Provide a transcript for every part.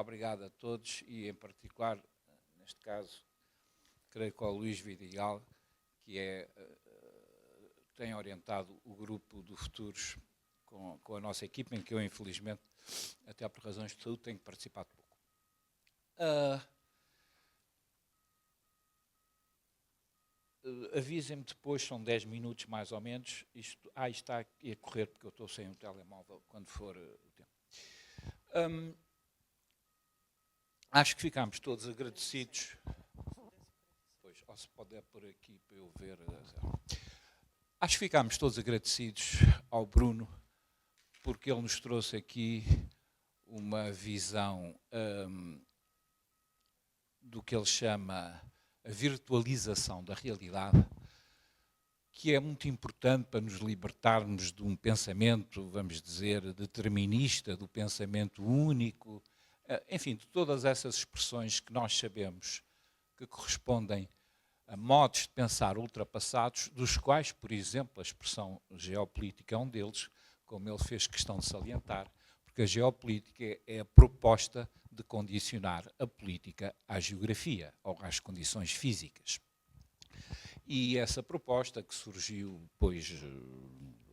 obrigado a todos e, em particular, neste caso, creio que ao Luís Vidigal, que tem orientado o grupo do Futuros com a nossa equipa, em que eu, infelizmente, até por razões de saúde, tenho participado pouco. Avisem-me depois, são 10 minutos mais ou menos. Isto está aqui a correr porque eu estou sem o telemóvel quando for o tempo. Acho que ficámos todos agradecidos. Pois, ou se puder por aqui para eu ver. Acho que ficámos todos agradecidos ao Bruno porque ele nos trouxe aqui uma visão do que ele chama a virtualização da realidade, que é muito importante para nos libertarmos de um pensamento, vamos dizer, determinista, do pensamento único, enfim, de todas essas expressões que nós sabemos que correspondem a modos de pensar ultrapassados, dos quais, por exemplo, a expressão geopolítica é um deles, como ele fez questão de salientar, porque a geopolítica é a proposta de condicionar a política à geografia ou às condições físicas. E essa proposta, que surgiu depois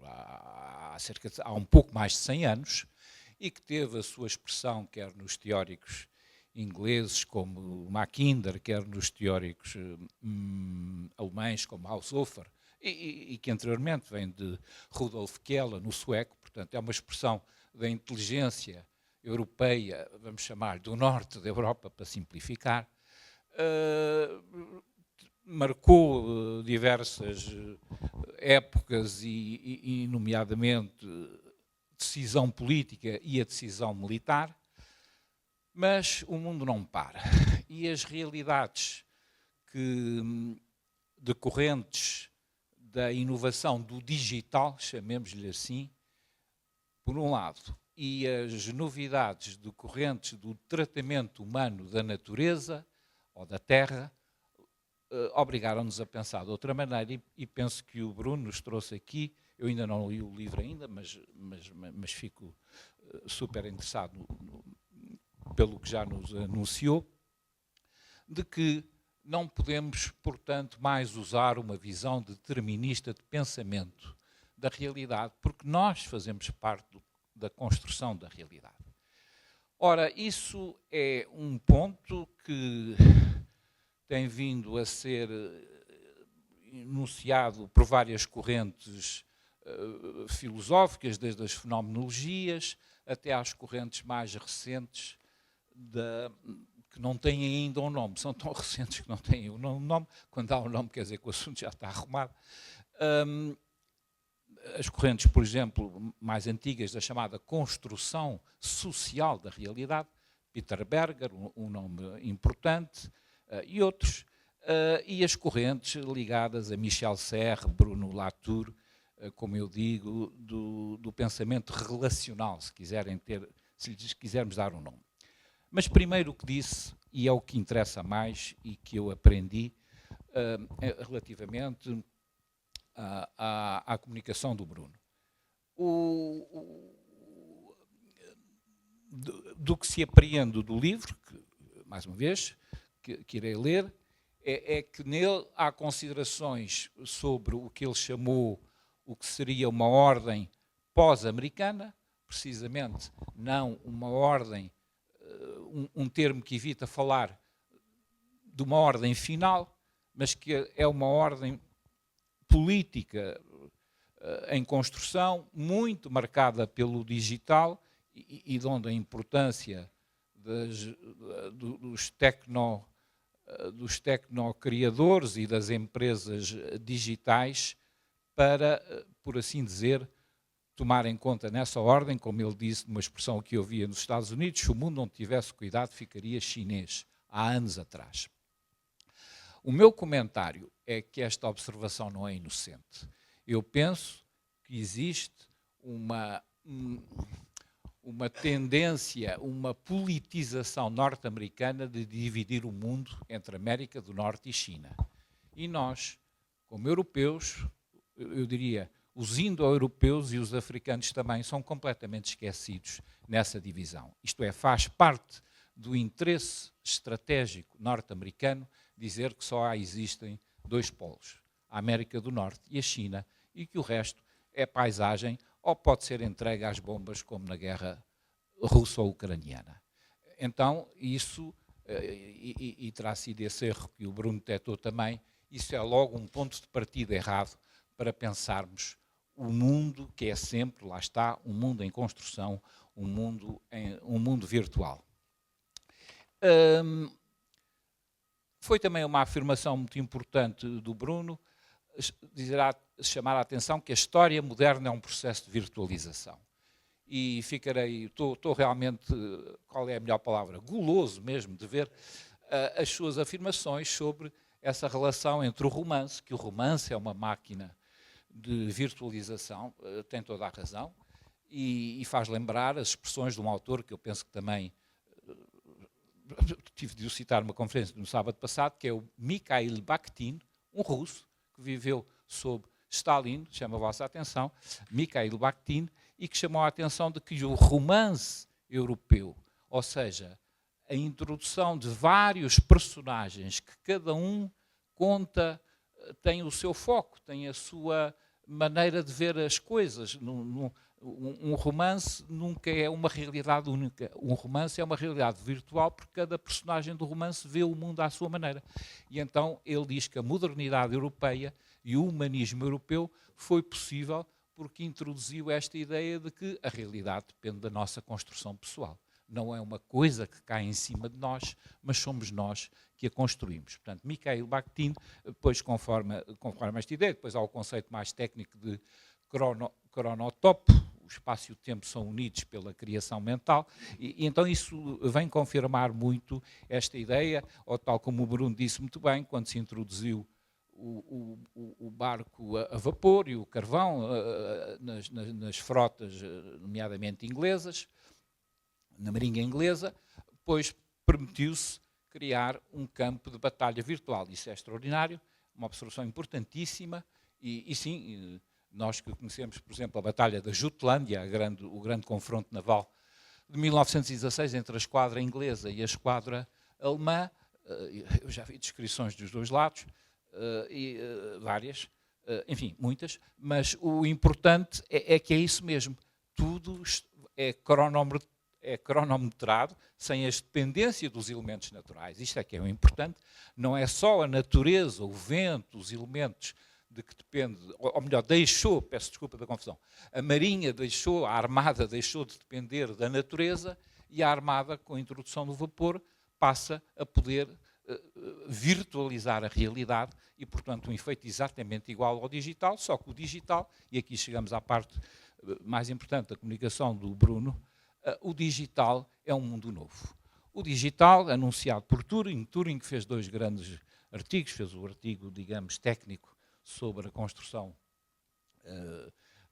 há um pouco mais de 100 anos, e que teve a sua expressão quer nos teóricos ingleses como Mackinder, quer nos teóricos alemães como Haushofer, e que anteriormente vem de Rudolf Kehler, no sueco, portanto é uma expressão da inteligência europeia, vamos chamar do norte da Europa, para simplificar, marcou diversas épocas e nomeadamente, decisão política e a decisão militar, mas o mundo não para. E as realidades decorrentes da inovação do digital, chamemos-lhe assim, por um lado, e as novidades decorrentes do tratamento humano da natureza ou da terra, obrigaram-nos a pensar de outra maneira e penso que o Bruno nos trouxe aqui, eu ainda não li o livro ainda, mas fico super interessado pelo que já nos anunciou, de que não podemos, portanto, mais usar uma visão determinista de pensamento da realidade, porque nós fazemos parte da construção da realidade. Ora, isso é um ponto que tem vindo a ser enunciado por várias correntes filosóficas, desde as fenomenologias até às correntes mais recentes, que não têm ainda um nome, são tão recentes que não têm um nome, quando há um nome quer dizer que o assunto já está arrumado. As correntes, por exemplo, mais antigas, da chamada construção social da realidade, Peter Berger, um nome importante, e outros, e as correntes ligadas a Michel Serres, Bruno Latour, como eu digo, do pensamento relacional, se lhes quisermos dar um nome. Mas primeiro o que disse, e é o que interessa mais e que eu aprendi relativamente à comunicação do Bruno. Do que se apreende do livro, que, mais uma vez, que irei ler, é que nele há considerações sobre o que ele chamou o que seria uma ordem pós-americana, precisamente não uma ordem, um termo que evita falar de uma ordem final, mas que é uma ordem política em construção, muito marcada pelo digital e de onde a importância dos tecnocriadores e das empresas digitais para, por assim dizer, tomar em conta nessa ordem, como ele disse, uma expressão que eu via nos Estados Unidos, se o mundo não tivesse cuidado, ficaria chinês, há anos atrás. O meu comentário é que esta observação não é inocente. Eu penso que existe uma tendência, uma politização norte-americana de dividir o mundo entre América do Norte e China. E nós, como europeus, eu diria, os indo-europeus e os africanos também são completamente esquecidos nessa divisão. Isto é, faz parte do interesse estratégico norte-americano dizer que só existem dois polos, a América do Norte e a China, e que o resto é paisagem ou pode ser entregue às bombas como na guerra russo-ucraniana. Então, isso, e terá sido esse erro que o Bruno detectou também, isso é logo um ponto de partida errado para pensarmos o mundo que é sempre, lá está, um mundo em construção, um mundo virtual. Foi também uma afirmação muito importante do Bruno, chamar a atenção que a história moderna é um processo de virtualização. E estou realmente, qual é a melhor palavra, guloso mesmo de ver as suas afirmações sobre essa relação entre o romance, que o romance é uma máquina de virtualização, tem toda a razão, e faz lembrar as expressões de um autor que eu penso que também tive de o citar numa conferência no sábado passado, que é o Mikhail Bakhtin, um russo que viveu sob Stalin, chama a vossa atenção, Mikhail Bakhtin, e que chamou a atenção de que o romance europeu, ou seja, a introdução de vários personagens que cada um conta, tem o seu foco, tem a sua maneira de ver as coisas. Um romance nunca é uma realidade única. Um romance é uma realidade virtual porque cada personagem do romance vê o mundo à sua maneira. E então ele diz que a modernidade europeia e o humanismo europeu foi possível porque introduziu esta ideia de que a realidade depende da nossa construção pessoal. Não é uma coisa que cai em cima de nós, mas somos nós que a construímos. Portanto, Mikhail Bakhtin, depois conforme esta ideia, depois há o conceito mais técnico de cronotopo, o espaço e o tempo são unidos pela criação mental, e então isso vem confirmar muito esta ideia, ou tal como o Bruno disse muito bem, quando se introduziu o barco a vapor e o carvão nas frotas, nomeadamente inglesas, na marinha inglesa, depois permitiu-se criar um campo de batalha virtual. Isso é extraordinário, uma observação importantíssima, e sim, nós que conhecemos, por exemplo, a Batalha da Jutlândia, o grande confronto naval de 1916 entre a esquadra inglesa e a esquadra alemã, eu já vi descrições dos dois lados, várias, enfim, muitas, mas o importante é que é isso mesmo, tudo é cronometrado, sem a dependência dos elementos naturais. Isto é que é o importante, não é só a natureza, o vento, os elementos de que depende, ou melhor, peço desculpa da confusão, a Marinha a Armada deixou de depender da natureza e a Armada, com a introdução do vapor, passa a poder virtualizar a realidade e, portanto, um efeito exatamente igual ao digital, só que o digital, e aqui chegamos à parte mais importante da comunicação do Bruno, o digital é um mundo novo. O digital, anunciado por Turing fez 2 grandes artigos, fez o artigo, digamos, técnico sobre a construção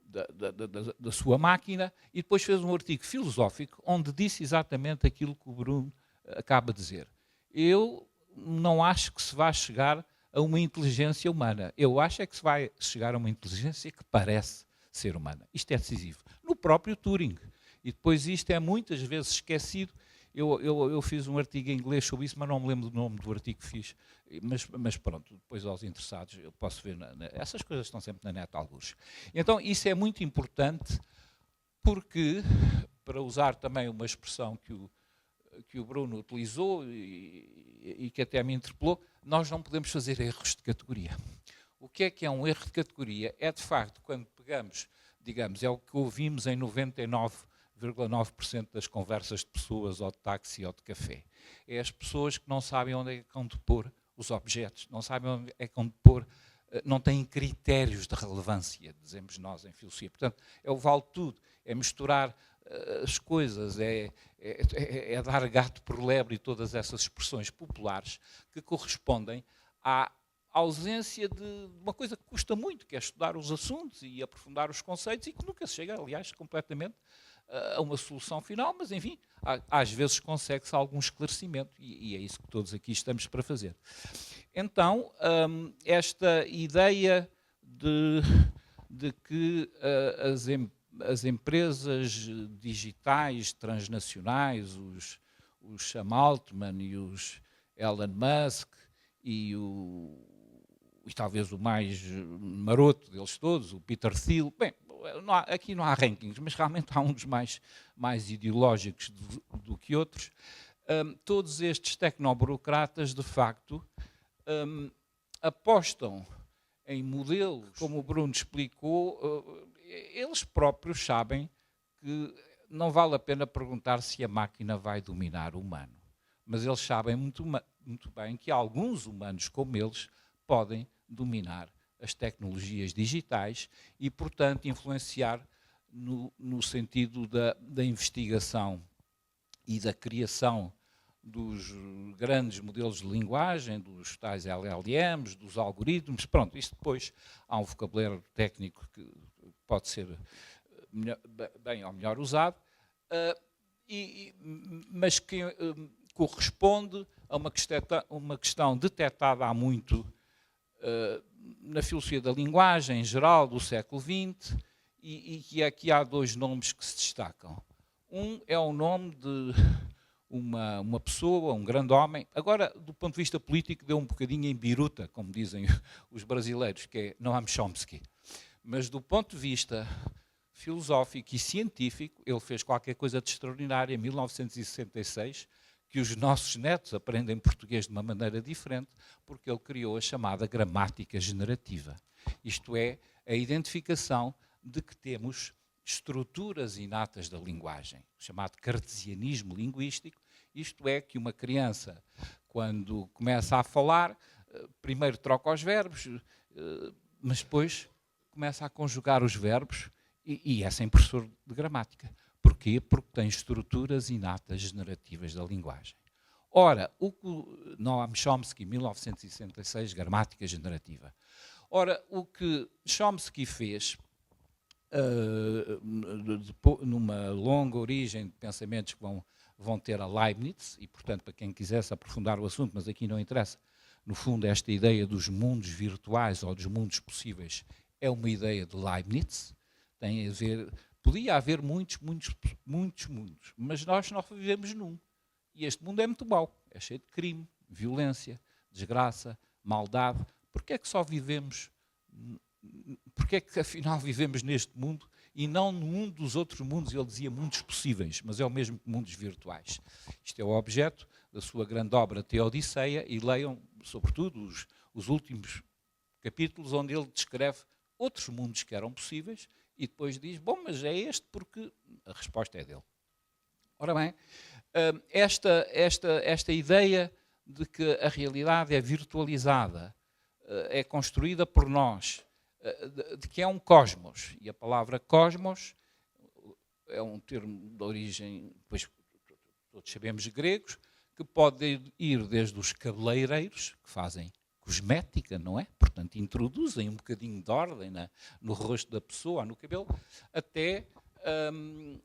da sua máquina e depois fez um artigo filosófico onde disse exatamente aquilo que o Bruno acaba de dizer. Eu não acho que se vá chegar a uma inteligência humana. Eu acho é que se vai chegar a uma inteligência que parece ser humana. Isto é decisivo. No próprio Turing. E depois isto é muitas vezes esquecido. Eu fiz um artigo em inglês sobre isso, mas não me lembro do nome do artigo que fiz. Mas pronto, depois aos interessados eu posso ver. Essas coisas estão sempre na net, alguns. Então isso é muito importante porque, para usar também uma expressão que o Bruno utilizou e que até me interpelou, nós não podemos fazer erros de categoria. O que é um erro de categoria? É, de facto, quando pegamos, digamos, é o que ouvimos em 99,9% das conversas de pessoas, ou de táxi, ou de café. É as pessoas que não sabem onde é que vão de pôr os objetos, não sabem onde é que vão de pôr, não têm critérios de relevância, dizemos nós em filosofia. Portanto, é o vale tudo, é misturar as coisas, é dar gato por lebre e todas essas expressões populares que correspondem à ausência de uma coisa que custa muito, que é estudar os assuntos e aprofundar os conceitos e que nunca se chega, aliás, completamente a uma solução final, mas enfim, às vezes consegue-se algum esclarecimento e é isso que todos aqui estamos para fazer. Então, esta ideia de que as empresas digitais transnacionais, os Sam Altman e os Elon Musk e talvez o mais maroto deles todos, o Peter Thiel. Bem, aqui não há rankings, mas realmente há uns mais ideológicos do que outros. Todos estes tecnoburocratas, de facto, apostam em modelos, como o Bruno explicou, eles próprios sabem que não vale a pena perguntar se a máquina vai dominar o humano. Mas eles sabem muito bem que alguns humanos como eles podem dominar as tecnologias digitais e, portanto, influenciar no sentido da investigação e da criação dos grandes modelos de linguagem, dos tais LLMs, dos algoritmos. Pronto, isto depois há um vocabulário técnico que pode ser bem ou melhor usado, mas que corresponde a uma questão detectada há muito na filosofia da linguagem em geral do século XX, e que aqui há dois nomes que se destacam. Um é o nome de uma pessoa, um grande homem, agora do ponto de vista político deu um bocadinho em biruta, como dizem os brasileiros, que é Noam Chomsky. Mas do ponto de vista filosófico e científico, ele fez qualquer coisa de extraordinário em 1966, que os nossos netos aprendem português de uma maneira diferente, porque ele criou a chamada gramática generativa. Isto é, a identificação de que temos estruturas inatas da linguagem, chamado cartesianismo linguístico. Isto é, que uma criança, quando começa a falar, primeiro troca os verbos, mas depois começa a conjugar os verbos e é sem professor de gramática. Porquê? Porque tem estruturas inatas generativas da linguagem. Ora, o que Noam Chomsky, 1966, gramática generativa. Ora, o que Chomsky fez, numa longa origem de pensamentos que vão ter a Leibniz, e portanto para quem quisesse aprofundar o assunto, mas aqui não interessa, no fundo esta ideia dos mundos virtuais ou dos mundos possíveis é uma ideia de Leibniz, tem a ver, podia haver muitos mundos, mas nós vivemos num, e este mundo é muito mau, é cheio de crime, violência, desgraça, maldade. Porquê é que só vivemos, porquê é que afinal vivemos neste mundo e não num dos outros mundos? Ele dizia mundos possíveis, mas é o mesmo que mundos virtuais. Isto é o objeto da sua grande obra Teodiceia, e leiam, sobretudo, os últimos capítulos, onde ele descreve outros mundos que eram possíveis, e depois diz, bom, mas é este porque a resposta é dele. Ora bem, esta ideia de que a realidade é virtualizada, é construída por nós, de que é um cosmos, e a palavra cosmos é um termo de origem, pois todos sabemos, gregos, que pode ir desde os cabeleireiros, que fazem cosmética, não é? Portanto, introduzem um bocadinho de ordem no rosto da pessoa, no cabelo, até,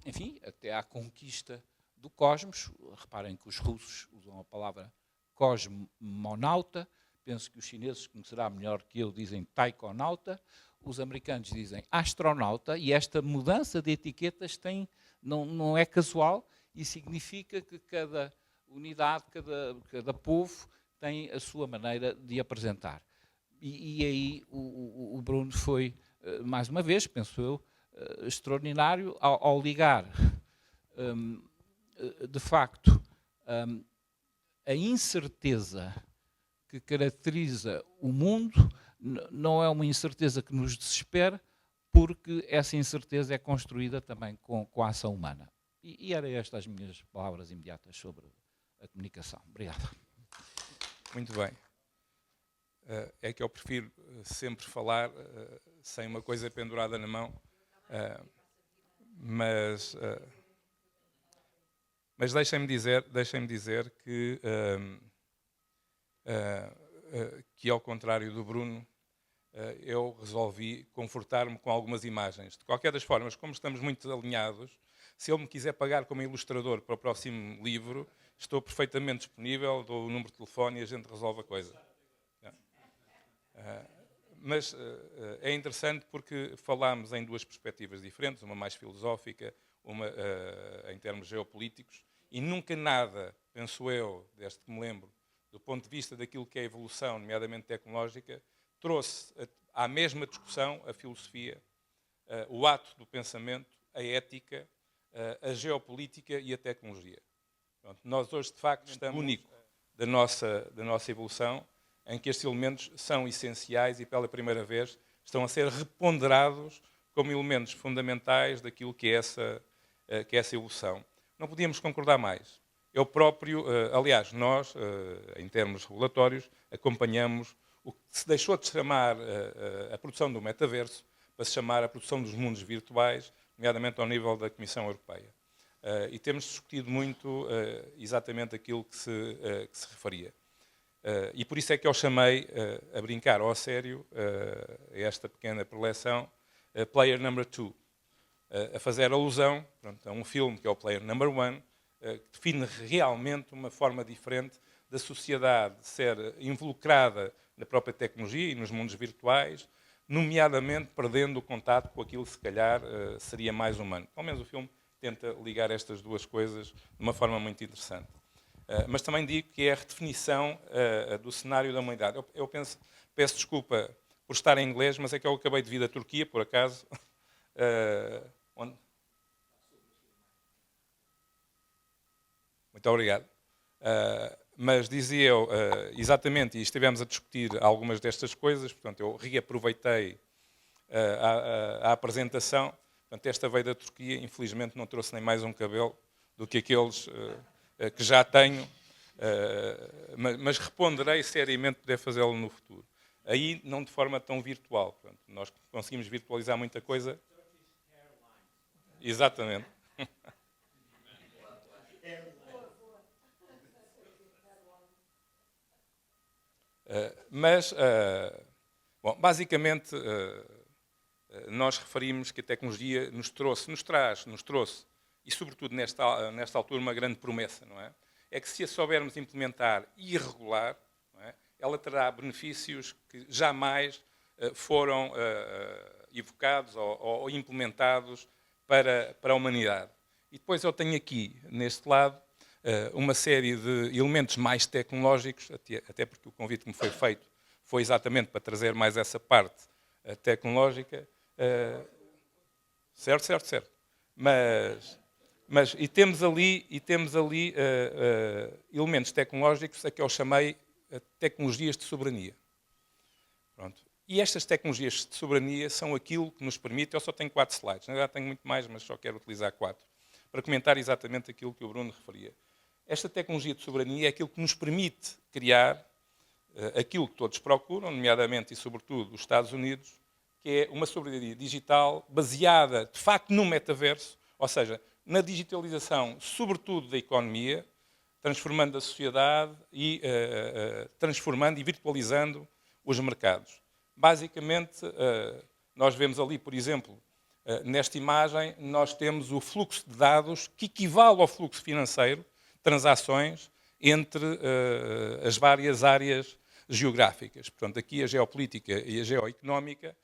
enfim, até à conquista do cosmos. Reparem que os russos usam a palavra cosmonauta, penso que os chineses, que será melhor que eu, dizem taikonauta, os americanos dizem astronauta, e esta mudança de etiquetas não é casual, e significa que cada unidade, cada povo tem a sua maneira de apresentar. E aí o Bruno foi, mais uma vez, penso eu, extraordinário ao ligar, de facto, a incerteza que caracteriza o mundo. Não é uma incerteza que nos desespera, porque essa incerteza é construída também com a ação humana. E eram estas as minhas palavras imediatas sobre a comunicação. Obrigado. Muito bem. É que eu prefiro sempre falar sem uma coisa pendurada na mão, mas deixem-me dizer que ao contrário do Bruno, eu resolvi confortar-me com algumas imagens. De qualquer das formas, como estamos muito alinhados, se ele me quiser pagar como ilustrador para o próximo livro, estou perfeitamente disponível, dou o número de telefone e a gente resolve a coisa. Mas é interessante porque falámos em duas perspectivas diferentes, uma mais filosófica, uma em termos geopolíticos, e nunca nada penso eu, desde que me lembro, do ponto de vista daquilo que é a evolução, nomeadamente tecnológica, trouxe à mesma discussão a filosofia, o ato do pensamento, a ética, a geopolítica e a tecnologia. Pronto, nós hoje, de facto, estamos único da nossa evolução, em que estes elementos são essenciais e, pela primeira vez, estão a ser reponderados como elementos fundamentais daquilo que é essa evolução. Não podíamos concordar mais. Eu próprio, aliás, nós, em termos regulatórios, acompanhamos o que se deixou de chamar a produção do metaverso para se chamar a produção dos mundos virtuais, nomeadamente ao nível da Comissão Europeia. E temos discutido muito exatamente aquilo que se referia. E por isso é que eu chamei, a brincar ou a sério, esta pequena preleção, Player Number 2, a fazer alusão, pronto, a um filme que é o Player Number 1, que define realmente uma forma diferente da sociedade ser involucrada na própria tecnologia e nos mundos virtuais, nomeadamente perdendo o contato com aquilo que se calhar seria mais humano. Pelo menos o filme tenta ligar estas duas coisas de uma forma muito interessante. Mas também digo que é a redefinição do cenário da humanidade. Eu peço desculpa por estar em inglês, mas é que eu acabei de vir da Turquia, por acaso. Onde? Muito obrigado. Mas dizia eu, exatamente, e estivemos a discutir algumas destas coisas, portanto, eu reaproveitei a apresentação. Portanto, esta veio da Turquia, infelizmente não trouxe nem mais um cabelo do que aqueles que já tenho, mas responderei seriamente poder fazê-lo no futuro. Aí, não de forma tão virtual. Portanto, nós conseguimos virtualizar muita coisa. Exatamente. Bom, basicamente, nós referimos que a tecnologia nos trouxe, e sobretudo nesta altura, uma grande promessa, não é? É que se a soubermos implementar e regular, não é? Ela terá benefícios que jamais foram evocados ou implementados para a humanidade. E depois eu tenho aqui, neste lado, uma série de elementos mais tecnológicos, até porque o convite que me foi feito foi exatamente para trazer mais essa parte tecnológica. Certo. E temos ali elementos tecnológicos a que eu chamei tecnologias de soberania. Pronto. E estas tecnologias de soberania são aquilo que nos permite, eu só tenho 4 slides, na verdade tenho muito mais, mas só quero utilizar 4, para comentar exatamente aquilo que o Bruno referia. Esta tecnologia de soberania é aquilo que nos permite criar aquilo que todos procuram, nomeadamente e sobretudo os Estados Unidos, que é uma soberania digital baseada, de facto, no metaverso, ou seja, na digitalização, sobretudo da economia, transformando a sociedade e transformando e virtualizando os mercados. Basicamente, nós vemos ali, por exemplo, nesta imagem, nós temos o fluxo de dados que equivale ao fluxo financeiro, transações entre as várias áreas geográficas. Portanto, aqui a geopolítica e a geoeconómica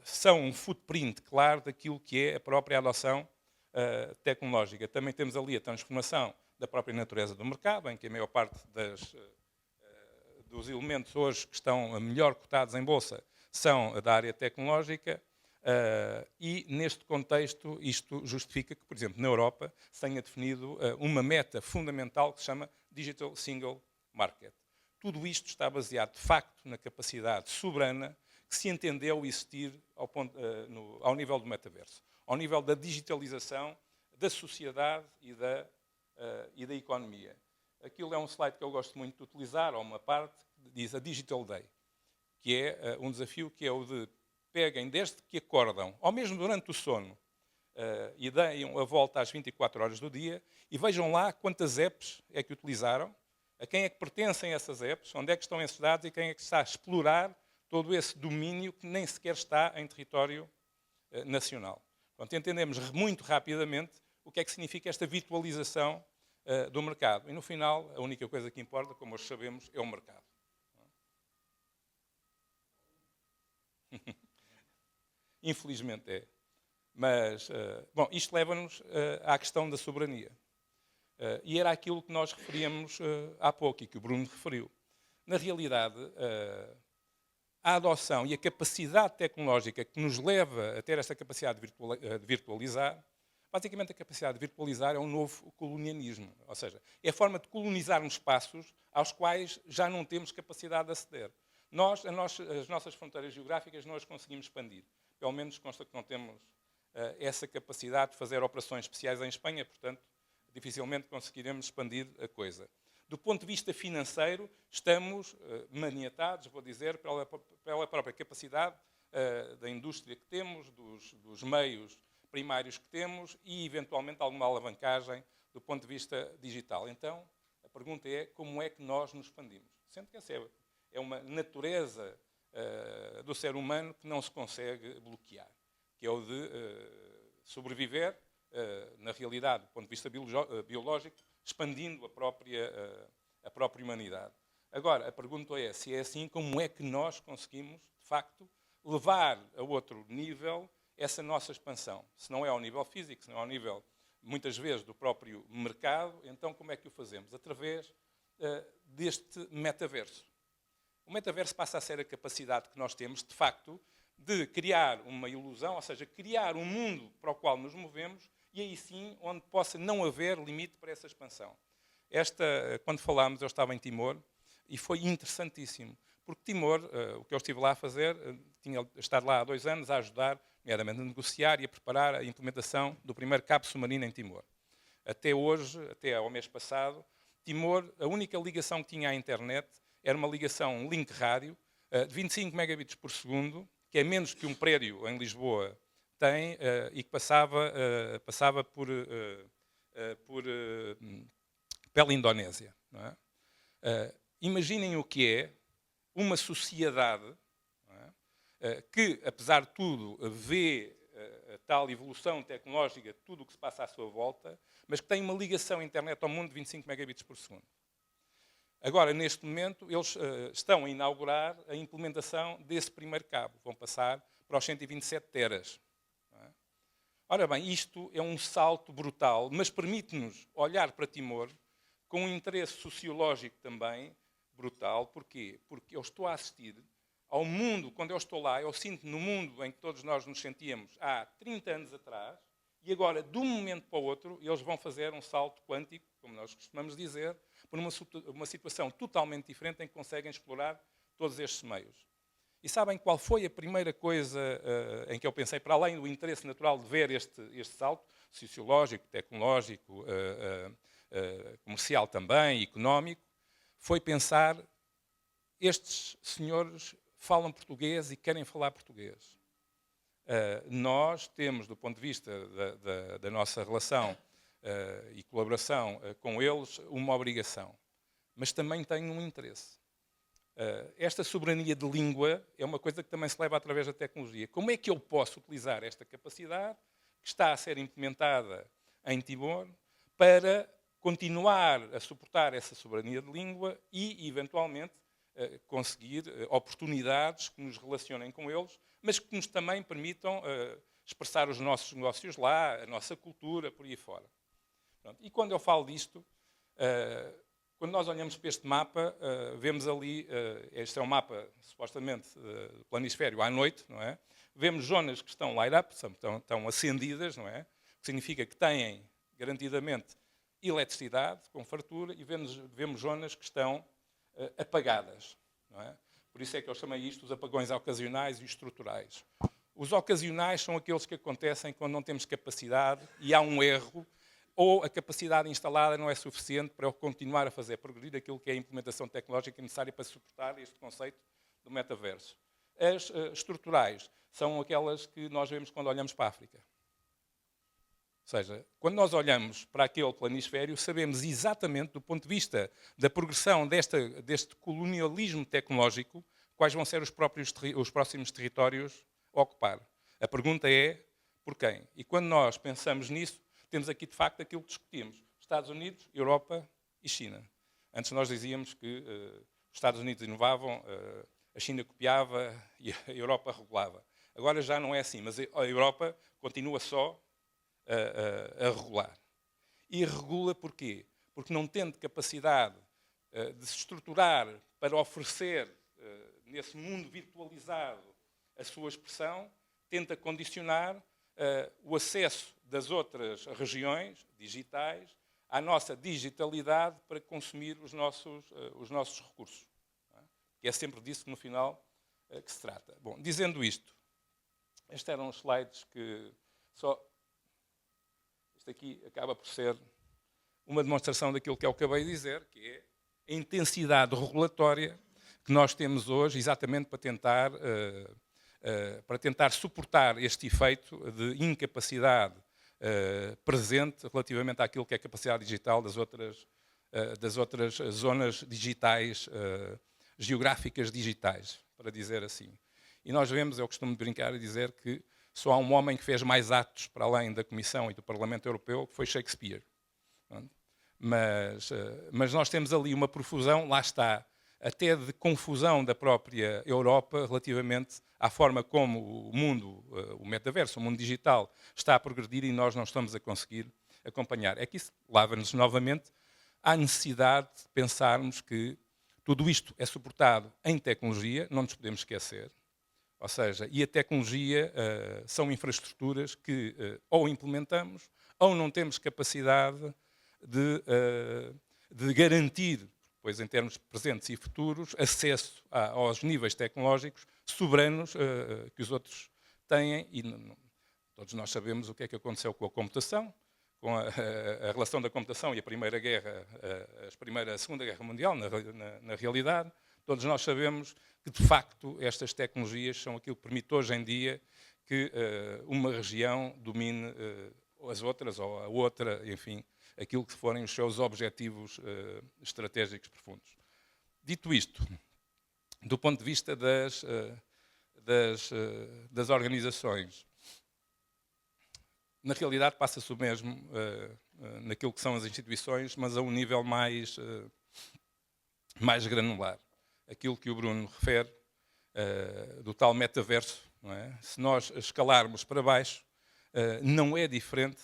são um footprint claro daquilo que é a própria adoção tecnológica. Também temos ali a transformação da própria natureza do mercado, em que a maior parte dos elementos hoje que estão melhor cotados em bolsa são da área tecnológica. E, neste contexto, isto justifica que, por exemplo, na Europa se tenha definido uma meta fundamental que se chama Digital Single Market. Tudo isto está baseado, de facto, na capacidade soberana que se entendeu existir ao nível do metaverso, ao nível da digitalização da sociedade e da economia. Aquilo é um slide que eu gosto muito de utilizar, ou uma parte, que diz a Digital Day, que é um desafio que é o de peguem desde que acordam, ou mesmo durante o sono, e deem a volta às 24 horas do dia e vejam lá quantas apps é que utilizaram, a quem é que pertencem essas apps, onde é que estão esses dados e quem é que está a explorar todo esse domínio que nem sequer está em território nacional. Portanto, entendemos muito rapidamente o que é que significa esta virtualização do mercado. E, no final, a única coisa que importa, como hoje sabemos, é o mercado. Infelizmente é. Mas, bom, isto leva-nos à questão da soberania. E era aquilo que nós referíamos há pouco e que o Bruno referiu. Na realidade, a adoção e a capacidade tecnológica que nos leva a ter esta capacidade de virtualizar, basicamente a capacidade de virtualizar é um novo colonialismo. Ou seja, é a forma de colonizarmos espaços aos quais já não temos capacidade de aceder. As nossas fronteiras geográficas não as conseguimos expandir. Pelo menos consta que não temos essa capacidade de fazer operações especiais em Espanha, portanto, dificilmente conseguiremos expandir a coisa. Do ponto de vista financeiro, estamos maniatados, vou dizer, pela própria capacidade da indústria que temos, dos meios primários que temos e, eventualmente, alguma alavancagem do ponto de vista digital. Então, a pergunta é como é que nós nos expandimos? Sendo que essa é uma natureza do ser humano que não se consegue bloquear, que é o de sobreviver, na realidade, do ponto de vista biológico, expandindo a própria humanidade. Agora, a pergunta é, se é assim, como é que nós conseguimos, de facto, levar a outro nível essa nossa expansão? Se não é ao nível físico, se não é ao nível, muitas vezes, do próprio mercado, então como é que o fazemos? Através deste metaverso. O metaverso passa a ser a capacidade que nós temos, de facto, de criar uma ilusão, ou seja, criar um mundo para o qual nos movemos e aí sim onde possa não haver limite para essa expansão. Quando falámos, eu estava em Timor e foi interessantíssimo, porque Timor, o que eu estive lá a fazer, tinha estado lá há 2 anos a ajudar, nomeadamente a negociar e a preparar a implementação do primeiro cabo submarino em Timor. Até hoje, até ao mês passado, Timor, a única ligação que tinha à internet era uma ligação link rádio de 25 megabits por segundo, que é menos que um prédio em Lisboa tem e que passava pela Indonésia. Não é? Imaginem o que é uma sociedade, não é? Que, apesar de tudo, vê a tal evolução tecnológica de tudo o que se passa à sua volta, mas que tem uma ligação à internet ao mundo de 25 megabits por segundo. Agora, neste momento, eles estão a inaugurar a implementação desse primeiro cabo. Vão passar para os 127 teras. Não é? Ora bem, isto é um salto brutal, mas permite-nos olhar para Timor com um interesse sociológico também brutal. Porquê? Porque eu estou a assistir ao mundo, quando eu estou lá, eu sinto no mundo em que todos nós nos sentíamos há 30 anos atrás, e agora, de um momento para o outro, eles vão fazer um salto quântico, como nós costumamos dizer, por uma situação totalmente diferente em que conseguem explorar todos estes meios. E sabem qual foi a primeira coisa em que eu pensei, para além do interesse natural de ver este salto, sociológico, tecnológico, comercial também, económico, foi pensar, estes senhores falam português e querem falar português. Nós temos, do ponto de vista da nossa relação e colaboração com eles, uma obrigação, mas também tem um interesse. Esta soberania de língua é uma coisa que também se leva através da tecnologia. Como é que eu posso utilizar esta capacidade que está a ser implementada em Timor para continuar a suportar essa soberania de língua e, eventualmente, conseguir oportunidades que nos relacionem com eles, mas que nos também permitam expressar os nossos negócios lá, a nossa cultura, por aí fora. Pronto. E quando eu falo disto, quando nós olhamos para este mapa, vemos ali, este é um mapa supostamente do planisfério à noite, não é? Vemos zonas que estão light up, estão acendidas, não é? O que significa que têm garantidamente eletricidade com fartura, e vemos zonas que estão apagadas, não é? Por isso é que eu chamei isto os apagões ocasionais e estruturais. Os ocasionais são aqueles que acontecem quando não temos capacidade e há um erro, ou a capacidade instalada não é suficiente para eu continuar a fazer progredir aquilo que é a implementação tecnológica necessária para suportar este conceito do metaverso. As estruturais são aquelas que nós vemos quando olhamos para a África. Ou seja, quando nós olhamos para aquele planisfério, sabemos exatamente, do ponto de vista da progressão deste colonialismo tecnológico, quais vão ser os próximos territórios a ocupar. A pergunta é, por quem? E quando nós pensamos nisso, temos aqui, de facto, aquilo que discutimos. Estados Unidos, Europa e China. Antes nós dizíamos que os Estados Unidos inovavam, a China copiava e a Europa regulava. Agora já não é assim, mas a Europa continua só a regular. E regula porquê? porque não tendo capacidade de se estruturar para oferecer, nesse mundo virtualizado, a sua expressão, tenta condicionar o acesso das outras regiões digitais à nossa digitalidade para consumir os nossos recursos. Que é sempre disso que, no final, que se trata. Bom, dizendo isto, estes eram os slides que só... Isto aqui acaba por ser uma demonstração daquilo que eu acabei de dizer, que é a intensidade regulatória que nós temos hoje, exatamente para tentar suportar este efeito de incapacidade presente relativamente àquilo que é a capacidade digital das outras zonas digitais, geográficas digitais, para dizer assim. E nós vemos, eu costumo brincar e dizer que só há um homem que fez mais atos para além da Comissão e do Parlamento Europeu, que foi Shakespeare. Mas nós temos ali uma profusão, lá está, até de confusão da própria Europa relativamente à forma como o mundo, o metaverso, o mundo digital, está a progredir e nós não estamos a conseguir acompanhar. É que isso leva-nos novamente à necessidade de pensarmos que tudo isto é suportado em tecnologia, não nos podemos esquecer. Ou seja, e a tecnologia são infraestruturas que ou implementamos ou não temos capacidade de garantir, pois em termos presentes e futuros, acesso aos níveis tecnológicos soberanos que os outros têm. E todos nós sabemos o que é que aconteceu com a computação, com a relação da computação e a Primeira Guerra, a Segunda Guerra Mundial, na realidade. Todos nós sabemos que, de facto, estas tecnologias são aquilo que permite hoje em dia que uma região domine as outras, ou a outra, enfim, aquilo que forem os seus objetivos estratégicos profundos. Dito isto, do ponto de vista das organizações, na realidade passa-se o mesmo naquilo que são as instituições, mas a um nível mais granular. Aquilo que o Bruno refere, do tal metaverso, não é? Se nós escalarmos para baixo, não é diferente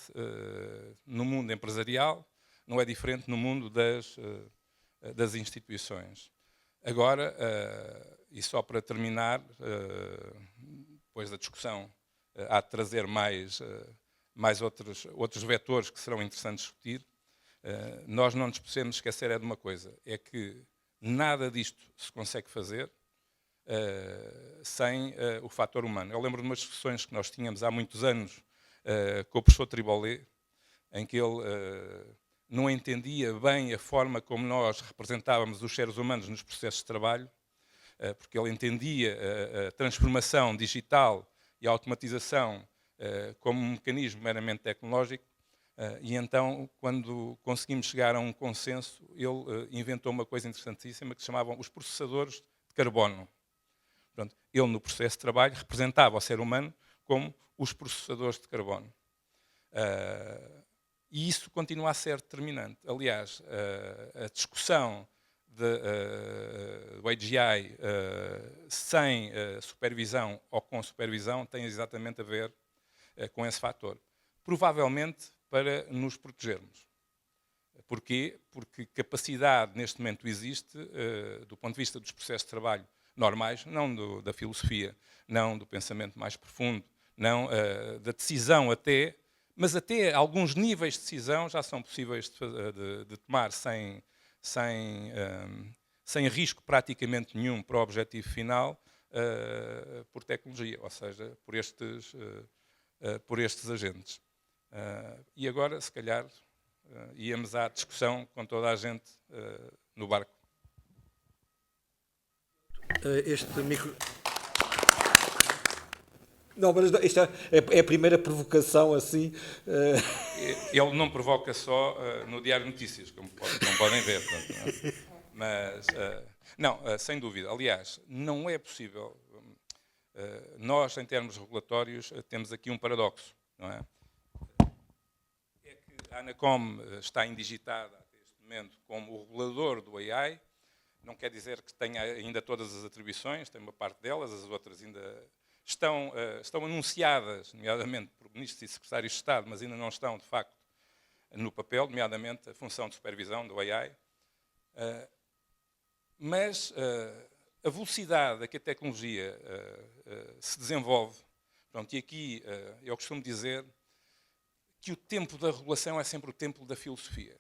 no mundo empresarial, não é diferente no mundo das instituições. Agora, e só para terminar, depois da discussão, há de trazer mais outros vetores que serão interessantes discutir, nós não nos podemos esquecer de uma coisa, é que nada disto se consegue fazer sem o fator humano. Eu lembro de umas discussões que nós tínhamos há muitos anos com o professor Tribolé, em que ele não entendia bem a forma como nós representávamos os seres humanos nos processos de trabalho, porque ele entendia a transformação digital e a automatização como um mecanismo meramente tecnológico, e então, quando conseguimos chegar a um consenso, ele inventou uma coisa interessantíssima que se chamavam os processadores de carbono. Portanto, ele, no processo de trabalho, representava o ser humano como os processadores de carbono. E isso continua a ser determinante. Aliás, a discussão do AGI sem supervisão ou com supervisão tem exatamente a ver com esse fator. Provavelmente para nos protegermos. Porquê? Porque capacidade neste momento existe, do ponto de vista dos processos de trabalho normais, não da filosofia, não do pensamento mais profundo, não da decisão até, mas até alguns níveis de decisão já são possíveis de tomar sem risco praticamente nenhum para o objetivo final, por tecnologia, ou seja, por estes agentes. E agora, se calhar, íamos à discussão com toda a gente no barco. Este micro... Não, mas isto é a primeira provocação assim. Ele não provoca só no Diário de Notícias, como podem ver. Portanto, não é? Mas, não, sem dúvida. Aliás, não é possível. Nós, em termos regulatórios, temos aqui um paradoxo, não é? É que a ANACOM está indigitada até este momento como o regulador do AI. Não quer dizer que tenha ainda todas as atribuições, tem uma parte delas, as outras ainda estão anunciadas, nomeadamente por ministros e secretários de Estado, mas ainda não estão, de facto, no papel, nomeadamente a função de supervisão do AI. Mas a velocidade a que a tecnologia se desenvolve, pronto, e aqui eu costumo dizer que o tempo da regulação é sempre o tempo da filosofia.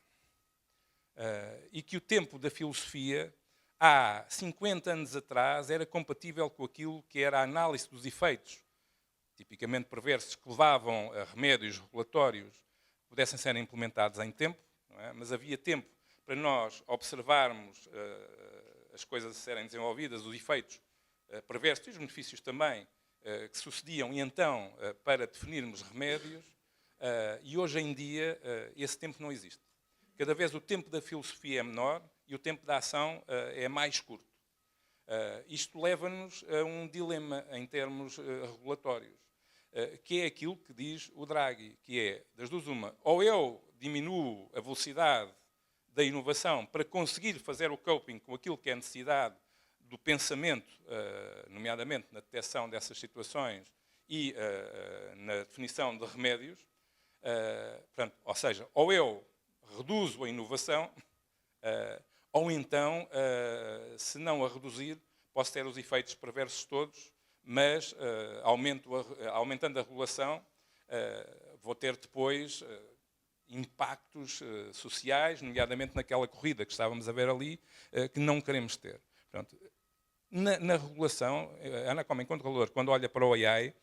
E que o tempo da filosofia, há 50 anos atrás, era compatível com aquilo que era a análise dos efeitos, tipicamente perversos, que levavam a remédios regulatórios que pudessem ser implementados em tempo, não é? Mas havia tempo para nós observarmos as coisas a serem desenvolvidas, os efeitos perversos e os benefícios também que sucediam, e então para definirmos remédios, e hoje em dia esse tempo não existe. Cada vez o tempo da filosofia é menor e o tempo da ação é mais curto. Isto leva-nos a um dilema em termos regulatórios, que é aquilo que diz o Draghi, que é, das duas uma, ou eu diminuo a velocidade da inovação para conseguir fazer o coping com aquilo que é a necessidade do pensamento, nomeadamente na detecção dessas situações e na definição de remédios, portanto, ou seja, ou eu reduzo a inovação, ou então, se não a reduzir, posso ter os efeitos perversos todos, mas aumentando a regulação, vou ter depois impactos sociais, nomeadamente naquela corrida que estávamos a ver ali, que não queremos ter. Portanto, na regulação, a Anacom, enquanto regulador, quando olha para o AI,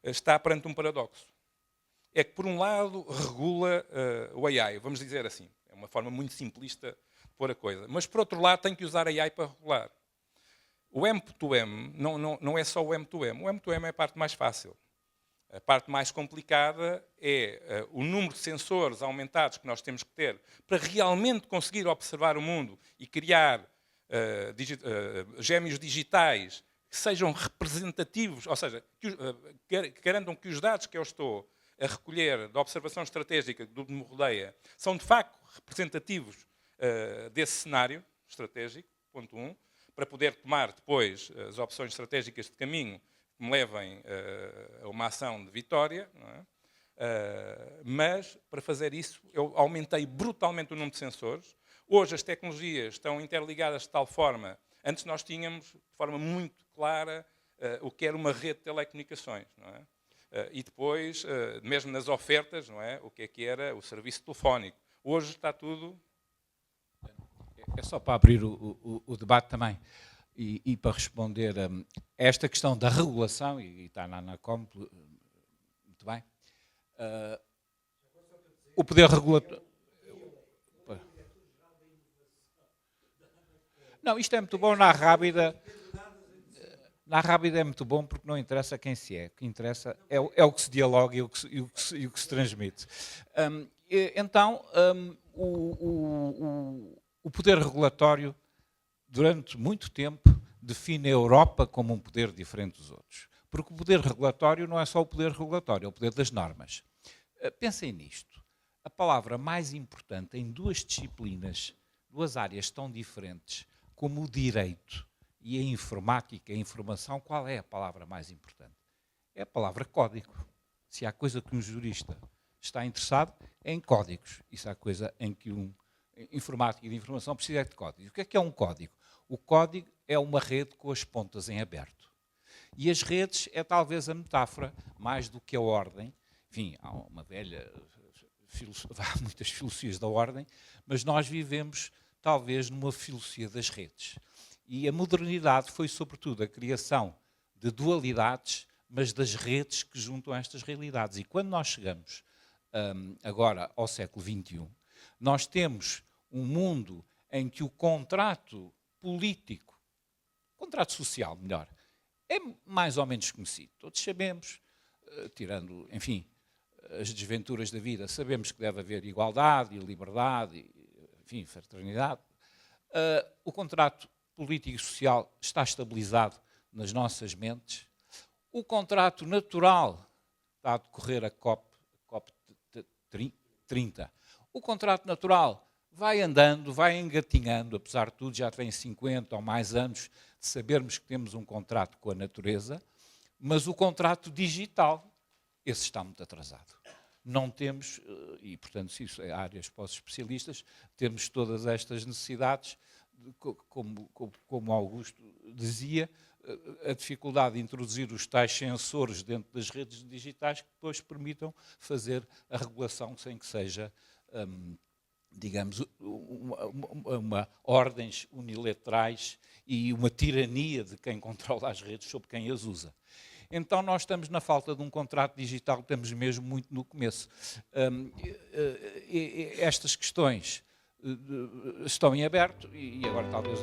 está perante um paradoxo. É que, por um lado, regula o AI, vamos dizer assim. É uma forma muito simplista de pôr a coisa. Mas, por outro lado, tem que usar AI para regular. O M2M não é só o M2M. O M2M é a parte mais fácil. A parte mais complicada é o número de sensores aumentados que nós temos que ter para realmente conseguir observar o mundo e criar gêmeos digitais que sejam representativos, ou seja, que garantam que os dados que eu estou a recolher da observação estratégica do que me rodeia são de facto representativos desse cenário estratégico, ponto 1, para poder tomar depois as opções estratégicas de caminho que me levem a uma ação de vitória, não é? Mas, para fazer isso, eu aumentei brutalmente o número de sensores. Hoje as tecnologias estão interligadas de tal forma, antes nós tínhamos, de forma muito clara, o que era uma rede de telecomunicações, não é? E depois, mesmo nas ofertas, não é? O que era o serviço telefónico. Hoje está tudo... É só para abrir o debate também e para responder a esta questão da regulação, e está na Anacom, muito bem. O poder regulatório... Não, isto é muito bom na Rábida. Na Rábida é muito bom porque não interessa quem se é. O que interessa é o que se dialoga e o que se transmite. Então, o poder regulatório, durante muito tempo, define a Europa como um poder diferente dos outros. Porque o poder regulatório não é só o poder regulatório, é o poder das normas. Pensem nisto. A palavra mais importante em duas disciplinas, duas áreas tão diferentes, como o direito e a informática, a informação, qual é a palavra mais importante? É a palavra código. Se há coisa que um jurista está interessado, é em códigos. E se há coisa em que um informático de informação precisa de códigos. O que é um código? O código é uma rede com as pontas em aberto. E as redes é talvez a metáfora, mais do que a ordem. Enfim, há uma velha... há muitas filosofias da ordem, mas nós vivemos talvez numa filosofia das redes. E a modernidade foi, sobretudo, a criação de dualidades, mas das redes que juntam estas realidades. E quando nós chegamos agora ao século XXI, nós temos um mundo em que o contrato político, contrato social, melhor, é mais ou menos conhecido. Todos sabemos, tirando, enfim, as desventuras da vida, sabemos que deve haver igualdade e liberdade, e, enfim, fraternidade. O contrato político e social está estabilizado nas nossas mentes. O contrato natural está a decorrer a COP30. O contrato natural vai andando, vai engatinhando, apesar de tudo, já tem 50 ou mais anos de sabermos que temos um contrato com a natureza, mas o contrato digital, esse está muito atrasado. Não temos, e, portanto, se isso é áreas para os especialistas, temos todas estas necessidades, como Augusto dizia, a dificuldade de introduzir os tais sensores dentro das redes digitais que depois permitam fazer a regulação sem que seja, digamos, ordens unilaterais e uma tirania de quem controla as redes sobre quem as usa. Então nós estamos na falta de um contrato digital, estamos mesmo muito no começo. Estas questões estão em aberto e agora talvez